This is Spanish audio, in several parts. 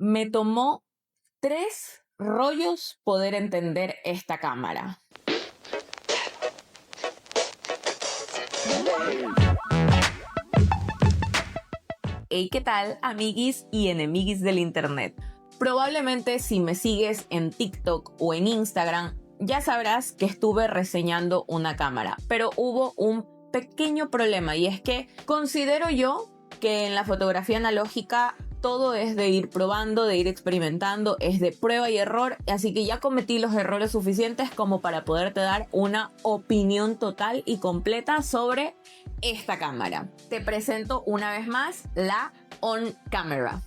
Me tomó 3 rollos poder entender esta cámara. Hey, ¿qué tal, amiguis y enemiguis del internet? Probablemente si me sigues en TikTok o en Instagram, ya sabrás que estuve reseñando una cámara, pero hubo un pequeño problema y es que considero yo que en la fotografía analógica todo es de ir probando, de ir experimentando, es de prueba y error, así que ya cometí los errores suficientes como para poderte dar una opinión total y completa sobre esta cámara. Te presento una vez más la On Camera.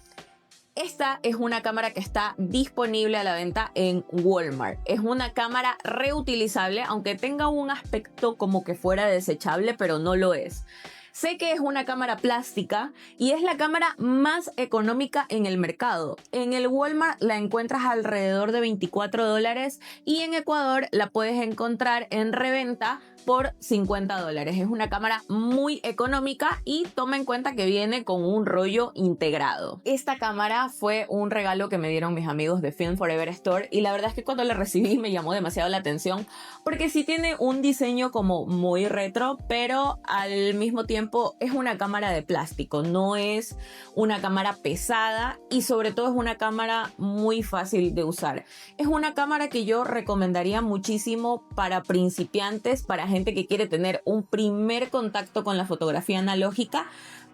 Esta es una cámara que está disponible a la venta en Walmart. Es una cámara reutilizable, aunque tenga un aspecto como que fuera desechable, pero no lo es. Sé que es una cámara plástica y es la cámara más económica en el mercado. En el Walmart la encuentras alrededor de $24 y en Ecuador la puedes encontrar en reventa por $50. Es una cámara muy económica y toma en cuenta que viene con un rollo integrado. Esta cámara fue un regalo que me dieron mis amigos de Film Forever Store y la verdad es que cuando la recibí me llamó demasiado la atención porque sí tiene un diseño como muy retro, pero al mismo tiempo es una cámara de plástico, no es una cámara pesada y sobre todo es una cámara muy fácil de usar. Es una cámara que yo recomendaría muchísimo para principiantes, para gente que quiere tener un primer contacto con la fotografía analógica,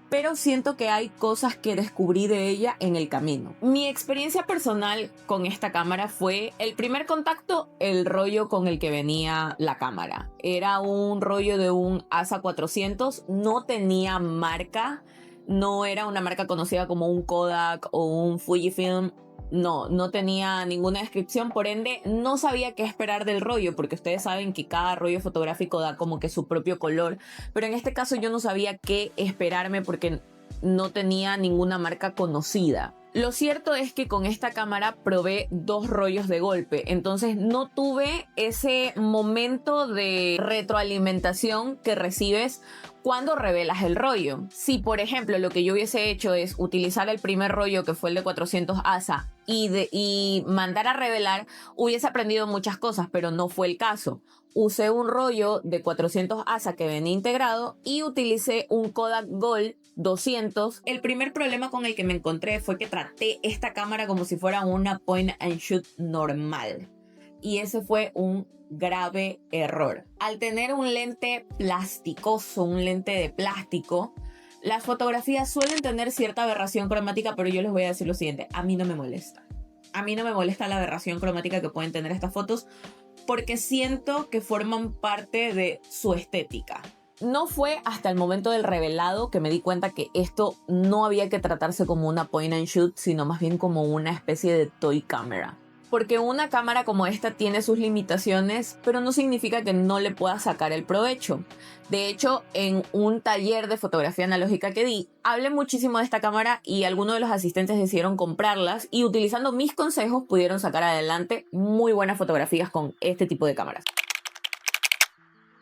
pero siento que hay cosas que descubrí de ella en el camino. Mi experiencia personal con esta cámara fue el primer contacto, el rollo con el que venía la cámara. Era un rollo de un ASA 400, no tenía marca, no era una marca conocida como un Kodak o un Fujifilm. No tenía ninguna descripción, por ende no sabía qué esperar del rollo, porque ustedes saben que cada rollo fotográfico da como que su propio color, pero en este caso yo no sabía qué esperarme porque no tenía ninguna marca conocida. Lo cierto es que con esta cámara probé 2 rollos de golpe, entonces no tuve ese momento de retroalimentación que recibes cuando revelas el rollo. Si por ejemplo lo que yo hubiese hecho es utilizar el primer rollo, que fue el de 400 ASA, y mandar a revelar, hubiese aprendido muchas cosas, pero no fue el caso. Usé un rollo de 400 ASA que venía integrado y utilicé un Kodak Gold 200. El primer problema con el que me encontré fue que traté esta cámara como si fuera una point and shoot normal. Y ese fue un grave error. Al tener un lente plasticoso, un lente de plástico, las fotografías suelen tener cierta aberración cromática, pero yo les voy a decir lo siguiente, a mí no me molesta. A mí no me molesta la aberración cromática que pueden tener estas fotos porque siento que forman parte de su estética. No fue hasta el momento del revelado que me di cuenta que esto no había que tratarse como una point and shoot, sino más bien como una especie de toy camera. Porque una cámara como esta tiene sus limitaciones, pero no significa que no le pueda sacar el provecho. De hecho, en un taller de fotografía analógica que di, hablé muchísimo de esta cámara y algunos de los asistentes decidieron comprarlas y utilizando mis consejos pudieron sacar adelante muy buenas fotografías con este tipo de cámaras.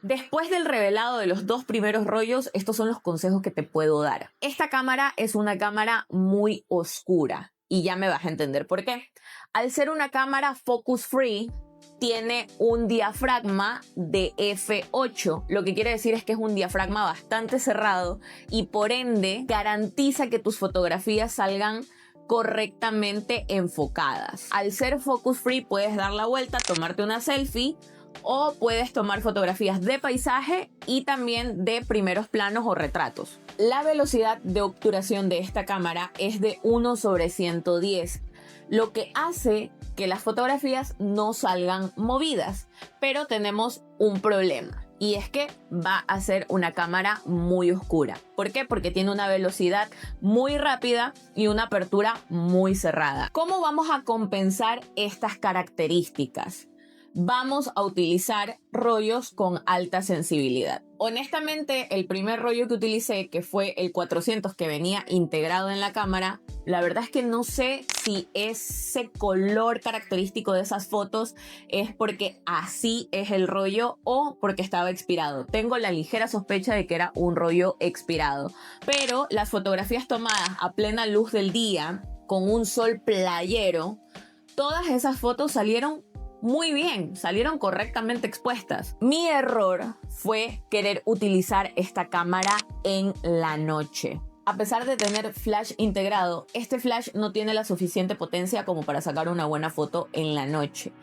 Después del revelado de los 2 primeros rollos, estos son los consejos que te puedo dar. Esta cámara es una cámara muy oscura y ya me vas a entender por qué. Al ser una cámara focus free, tiene un diafragma de f8, lo que quiere decir es que es un diafragma bastante cerrado y por ende garantiza que tus fotografías salgan correctamente enfocadas. Al ser focus free puedes dar la vuelta, tomarte una selfie o puedes tomar fotografías de paisaje y también de primeros planos o retratos. La velocidad de obturación de esta cámara es de 1/110, lo que hace que las fotografías no salgan movidas, pero tenemos un problema. Y es que va a ser una cámara muy oscura. ¿Por qué? Porque tiene una velocidad muy rápida y una apertura muy cerrada. ¿Cómo vamos a compensar estas características? Vamos a utilizar rollos con alta sensibilidad. Honestamente, el primer rollo que utilicé, que fue el 400 que venía integrado en la cámara, la verdad es que no sé si ese color característico de esas fotos es porque así es el rollo o porque estaba expirado. Tengo la ligera sospecha de que era un rollo expirado, pero las fotografías tomadas a plena luz del día con un sol playero, todas esas fotos salieron muy bien, salieron correctamente expuestas. Mi error fue querer utilizar esta cámara en la noche. A pesar de tener flash integrado, este flash no tiene la suficiente potencia como para sacar una buena foto en la noche.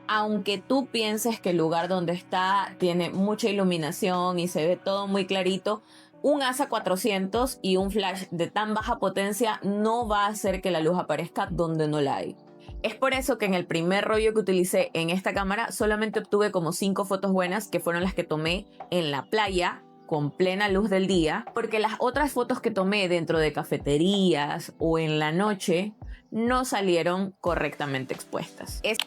Aunque tú pienses que el lugar donde está tiene mucha iluminación y se ve todo muy clarito, un ASA 400 y un flash de tan baja potencia no va a hacer que la luz aparezca donde no la hay. Es por eso que en el primer rollo que utilicé en esta cámara solamente obtuve como 5 fotos buenas, que fueron las que tomé en la playa con plena luz del día, porque las otras fotos que tomé dentro de cafeterías o en la noche no salieron correctamente expuestas. Es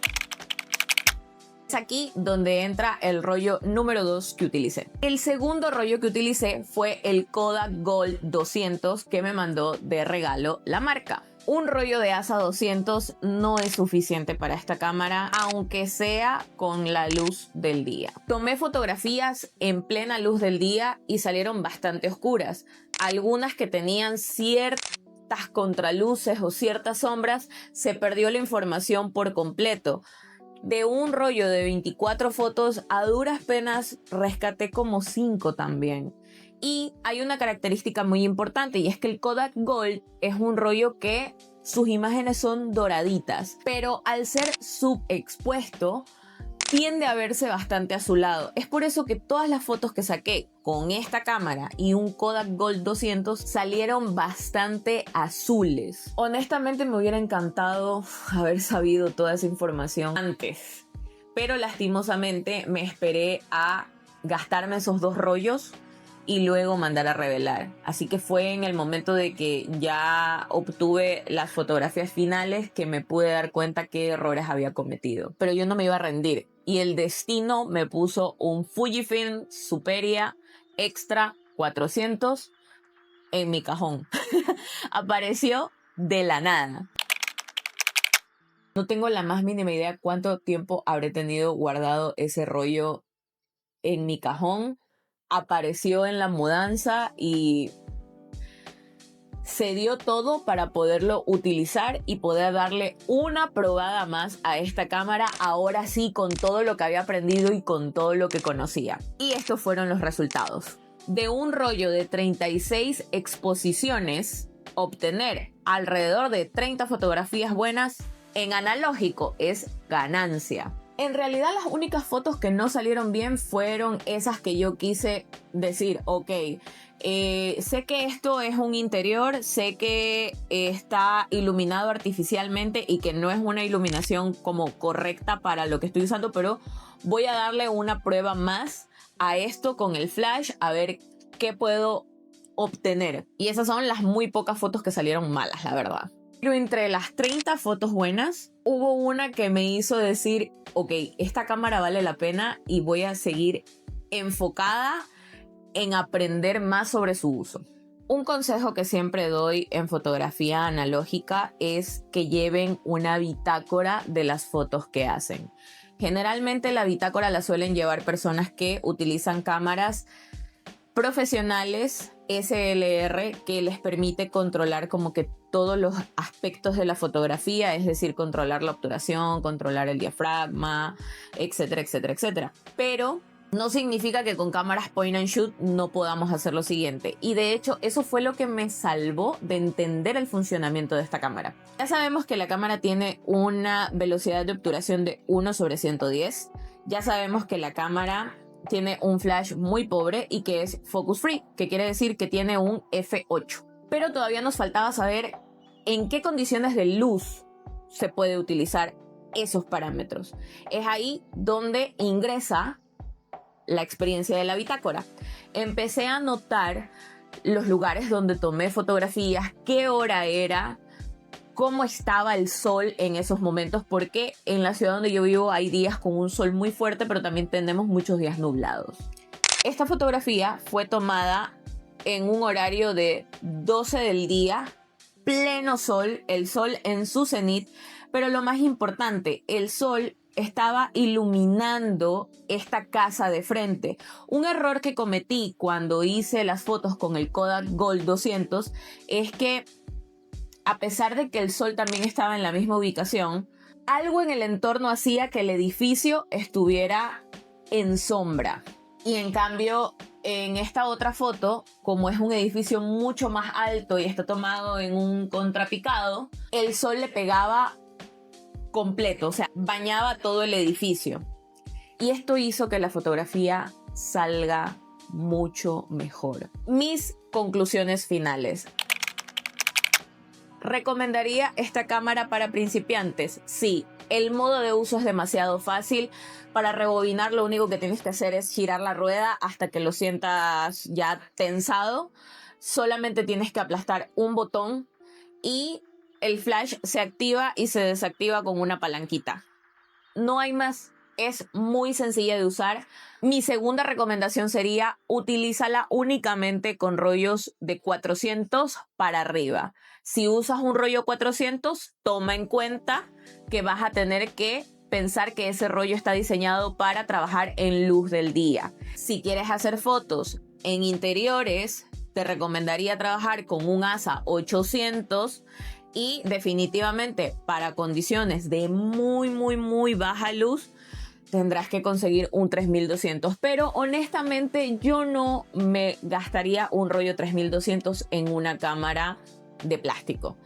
aquí donde entra el rollo número 2 que utilicé. El segundo rollo que utilicé fue el Kodak Gold 200 que me mandó de regalo la marca. Un rollo de ASA 200 no es suficiente para esta cámara, aunque sea con la luz del día. Tomé fotografías en plena luz del día y salieron bastante oscuras. Algunas que tenían ciertas contraluces o ciertas sombras, se perdió la información por completo. De un rollo de 24 fotos, a duras penas rescaté como 5 también. Y hay una característica muy importante, y es que el Kodak Gold es un rollo que sus imágenes son doraditas, pero al ser subexpuesto tiende a verse bastante azulado. Es por eso que todas las fotos que saqué con esta cámara y un Kodak Gold 200 salieron bastante azules. Honestamente me hubiera encantado haber sabido toda esa información antes, pero lastimosamente me esperé a gastarme esos 2 rollos y luego mandar a revelar. Así que fue en el momento de que ya obtuve las fotografías finales que me pude dar cuenta qué errores había cometido. Pero yo no me iba a rendir. Y el destino me puso un Fujifilm Superia Extra 400 en mi cajón. Apareció de la nada. No tengo la más mínima idea cuánto tiempo habré tenido guardado ese rollo en mi cajón. Apareció en la mudanza y se dio todo para poderlo utilizar y poder darle una probada más a esta cámara, ahora sí, con todo lo que había aprendido y con todo lo que conocía. Y estos fueron los resultados. De un rollo de 36 exposiciones, obtener alrededor de 30 fotografías buenas en analógico es ganancia. En realidad las únicas fotos que no salieron bien fueron esas que yo quise decir, ok, sé que esto es un interior, sé que está iluminado artificialmente y que no es una iluminación como correcta para lo que estoy usando, pero voy a darle una prueba más a esto con el flash a ver qué puedo obtener. Y esas son las muy pocas fotos que salieron malas, la verdad. Pero entre las 30 fotos buenas, hubo una que me hizo decir, ok, esta cámara vale la pena y voy a seguir enfocada en aprender más sobre su uso. Un consejo que siempre doy en fotografía analógica es que lleven una bitácora de las fotos que hacen. Generalmente la bitácora la suelen llevar personas que utilizan cámaras profesionales SLR que les permite controlar como que todos los aspectos de la fotografía, es decir, controlar la obturación, controlar el diafragma, etcétera, etcétera, etcétera. Pero no significa que con cámaras point and shoot no podamos hacer lo siguiente. Y de hecho, eso fue lo que me salvó de entender el funcionamiento de esta cámara. Ya sabemos que la cámara tiene una velocidad de obturación de 1/110. Ya sabemos que la cámara tiene un flash muy pobre y que es focus free, que quiere decir que tiene un f8. Pero todavía nos faltaba saber en qué condiciones de luz se puede utilizar esos parámetros. Es ahí donde ingresa la experiencia de la bitácora. Empecé a notar los lugares donde tomé fotografías, qué hora era, cómo estaba el sol en esos momentos, porque en la ciudad donde yo vivo hay días con un sol muy fuerte, pero también tenemos muchos días nublados. Esta fotografía fue tomada en un horario de 12 del día, pleno sol, el sol en su cenit, pero lo más importante, el sol estaba iluminando esta casa de frente. Un error que cometí cuando hice las fotos con el Kodak Gold 200 es que a pesar de que el sol también estaba en la misma ubicación, algo en el entorno hacía que el edificio estuviera en sombra. Y en cambio, en esta otra foto, como es un edificio mucho más alto y está tomado en un contrapicado, el sol le pegaba completo, o sea, bañaba todo el edificio. Y esto hizo que la fotografía salga mucho mejor. Mis conclusiones finales. ¿Recomendaría esta cámara para principiantes? Sí. El modo de uso es demasiado fácil. Para rebobinar lo único que tienes que hacer es girar la rueda hasta que lo sientas ya tensado. Solamente tienes que aplastar un botón y el flash se activa y se desactiva con una palanquita. No hay más. Es muy sencilla de usar. Mi segunda recomendación sería utilízala únicamente con rollos de 400 para arriba. Si usas un rollo 400, toma en cuenta que vas a tener que pensar que ese rollo está diseñado para trabajar en luz del día. Si quieres hacer fotos en interiores, te recomendaría trabajar con un ASA 800. Y definitivamente para condiciones de muy baja luz tendrás que conseguir un 3200, pero honestamente yo no me gastaría un rollo 3200 en una cámara de plástico.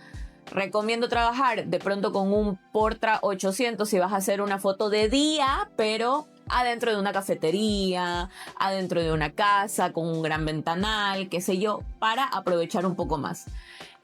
Recomiendo trabajar de pronto con un Portra 800 si vas a hacer una foto de día, pero adentro de una cafetería, adentro de una casa, con un gran ventanal, qué sé yo, para aprovechar un poco más.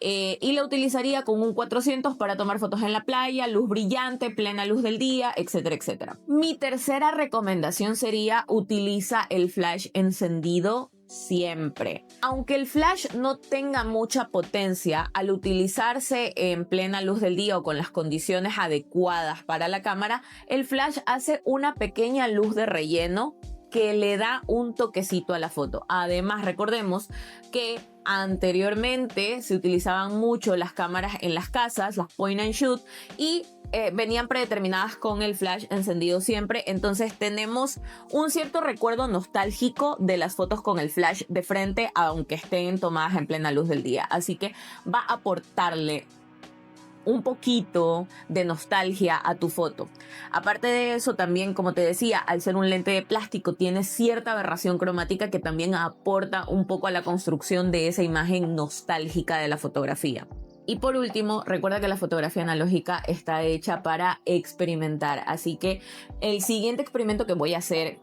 Y la utilizaría con un 400 para tomar fotos en la playa, luz brillante, plena luz del día, etcétera, etcétera. Mi tercera recomendación sería utiliza el flash encendido siempre. Aunque el flash no tenga mucha potencia, al utilizarse en plena luz del día o con las condiciones adecuadas para la cámara, el flash hace una pequeña luz de relleno que le da un toquecito a la foto. Además, recordemos que anteriormente se utilizaban mucho las cámaras en las casas, las point and shoot, y venían predeterminadas con el flash encendido siempre. Entonces tenemos un cierto recuerdo nostálgico de las fotos con el flash de frente, aunque estén tomadas en plena luz del día. Así que va a aportarle un poquito de nostalgia a tu foto. Aparte de eso, también, como te decía, al ser un lente de plástico, tiene cierta aberración cromática que también aporta un poco a la construcción de esa imagen nostálgica de la fotografía. Y por último, recuerda que la fotografía analógica está hecha para experimentar. Así que el siguiente experimento que voy a hacer,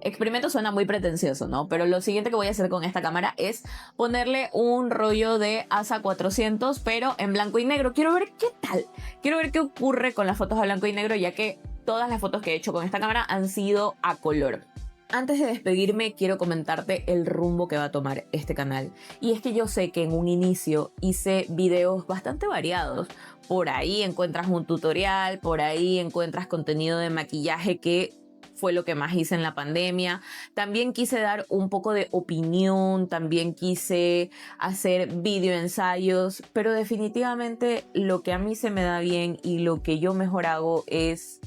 experimento suena muy pretencioso, ¿no? Pero lo siguiente que voy a hacer con esta cámara es ponerle un rollo de ASA 400, pero en blanco y negro. Quiero ver qué tal. Quiero ver qué ocurre con las fotos a blanco y negro, ya que todas las fotos que he hecho con esta cámara han sido a color. Antes de despedirme, quiero comentarte el rumbo que va a tomar este canal. Y es que yo sé que en un inicio hice videos bastante variados. Por ahí encuentras un tutorial, por ahí encuentras contenido de maquillaje que fue lo que más hice en la pandemia. También quise dar un poco de opinión, también quise hacer videoensayos, pero definitivamente lo que a mí se me da bien y lo que yo mejor hago es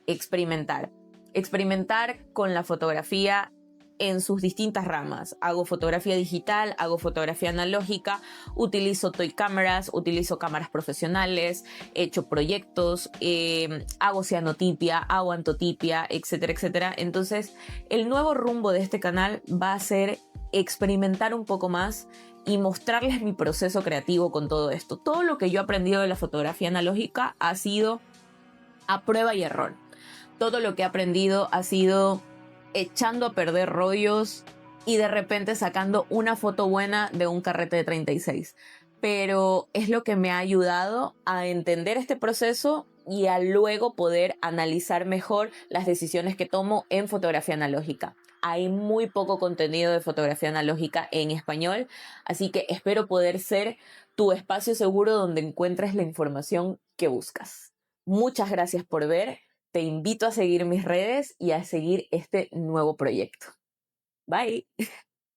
experimentar. Experimentar con la fotografía en sus distintas ramas. Hago fotografía digital, hago fotografía analógica, utilizo toy cameras, utilizo cámaras profesionales, he hecho proyectos, hago cianotipia, hago antotipia, etcétera, etcétera. Entonces, el nuevo rumbo de este canal va a ser experimentar un poco más y mostrarles mi proceso creativo con todo esto. Todo lo que yo he aprendido de la fotografía analógica ha sido a prueba y error. Todo lo que he aprendido ha sido echando a perder rollos y de repente sacando una foto buena de un carrete de 36. Pero es lo que me ha ayudado a entender este proceso y a luego poder analizar mejor las decisiones que tomo en fotografía analógica. Hay muy poco contenido de fotografía analógica en español, así que espero poder ser tu espacio seguro donde encuentres la información que buscas. Muchas gracias por ver. Te invito a seguir mis redes y a seguir este nuevo proyecto. Bye.